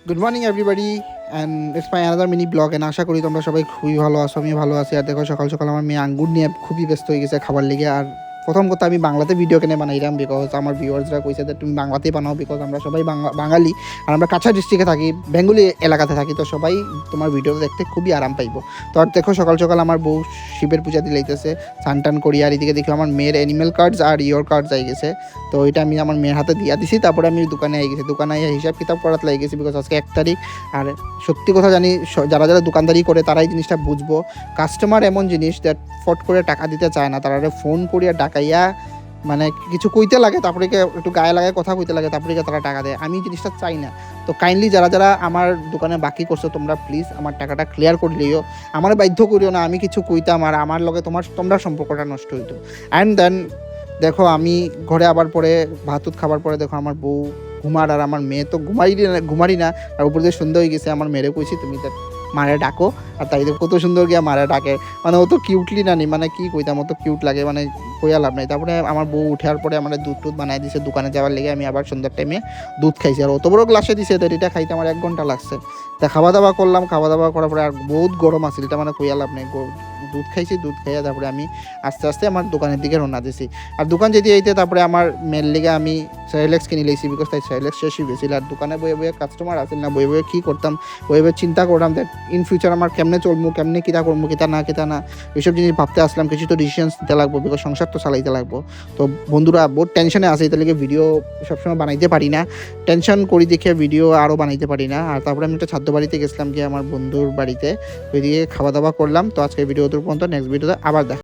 Good morning everybody and it's my another mini blog. And আশা করি তোমরা সবাই খুবই ভালো আছো, আমি ভালো আছি। আর দেখো সকাল সকাল আমার মেয়ে আঙ্গুর নিয়ে খুবই ব্যস্ত হয়ে গেছে খাবার লেগে। আর প্রথম কথা আমি বাংলাতে ভিডিও কেনে বানাইলাম, বিকজ আমার ভিউয়ার্সরা কইছে যে তুমি বাংলাতেই বানাও, বিকজ আমরা সবাই বাঙালি আর আমরা কাছাড় ডিস্ট্রিক্টে থাকি, বেঙ্গলি এলাকাতে থাকি, তো সবাই তোমার ভিডিওটা দেখতে খুবই আরাম পাইবো। তো আর দেখো সকাল সকাল আমার বউ শিবের পূজা দিলাইতেছে, টান করি। আর এদিকে দেখো আমার মেয়ের অ্যানিমেল কার্ডস আর ইয়োর কার্ডস আই গেছে, তো ওইটা আমি আমার মেয়ের হাতে দিয়া দিছি। তারপরে আমি দোকানে আই গেছি, দোকানে হিসাব কিতাব করাতে লাগে গেছি, বিকজ আজকে 1 তারিখ। আর সত্যি কথা জানি যারা যারা দোকানদারি করে তারাই জিনিসটা বুঝবো, কাস্টমার এমন জিনিস দ্যাট ফট করে টাকা দিতে চায় না, তারা ফোন করিয়া ডাকাইয়া মানে কিছু কইতে লাগে, তারপরে একটু গায়ে লাগায় কথা কইতে লাগে, তারপরে তারা টাকা দেয়। আমি জিনিসটা চাই না। তো কাইন্ডলি যারা যারা আমার দোকানে বাকি করছো তোমরা প্লিজ আমার টাকাটা ক্লিয়ার করে লিও, আমার বাধ্য করিও না। আমি কিছু কইতাম আর আমার লগে তোমরা সম্পর্কটা নষ্ট হইতো। অ্যান্ড দেন দেখো আমি ঘরে আবার পরে ভাত খাবার পরে দেখো আমার বউ ঘুমার, আর আমার মেয়ে তো ঘুমারি না, আর উপর দিয়ে সুন্দর হয়ে গেছে। আমার মেয়েরে কইছি তুমি মারে ডাকো, আর তাই কত সুন্দর গিয়া মারে ডাকে, মানে ও তো কিউটলি নানি, মানে কি কইতাম, ও তো কিউট লাগে, মানে কইয়া লাভ নাই। তারপরে আমার বউ উঠার পরে আমার দুধ বানাই দিছে দোকানে যাওয়ার লেগে। আমি আবার সন্ধ্যার টাইমে দুধ খাইছি, আর অত বড় গ্লাসে দিছে, তো এটা খাইতে আমার 1 ঘন্টা লাগছে। তা খাওয়া দাওয়া করলাম, খাওয়া দাওয়া করার পরে আর বহুত গরম আছে, এটা মানে কইয়া লাভ নাই। দুধ খাইছি, দুধ খাইয়া তারপরে আমি আস্তে আস্তে আমার দোকানের দিকে রওনা দিছি। আর দোকান যেতে যেতে তারপরে আমার মেয়ের লেগে আমি সেরেলেক্স কিনে লইছি, বিকজ তাই সেরেলেক্স শেষই বেছিল। আর দোকানে বয়ে বয়ে কাস্টমার আসেন না, বয়ে বয়ে কী করতাম, বয়ে বয়ে চিন্তা করতাম দ্যাট ইন ফিউচার আমার কেমনে চলবো, কেমনে কিতা করবো, কিতা না এইসব জিনিস ভাবতে আসলাম। কিছু তো ডিসিশনস নিতে লাগবো, বিকজ সংসার তো চালাইতে লাগবো। তো বন্ধুরা বহুত টেনশনে আছে, এটার লেগে ভিডিও সবসময় বানাইতে পারি না, টেনশন করি দেখে ভিডিও আরও বানাইতে পারি না। আর তারপরে আমি একটা ছাত্র বাড়িতে গেছিলাম গিয়ে আমার বন্ধুর বাড়িতে, ওইদিকে খাওয়া দাওয়া করলাম। তো আজকে ভিডিও পর্যন্ত, নেক্সট ভিডিওতে আবার দেখা।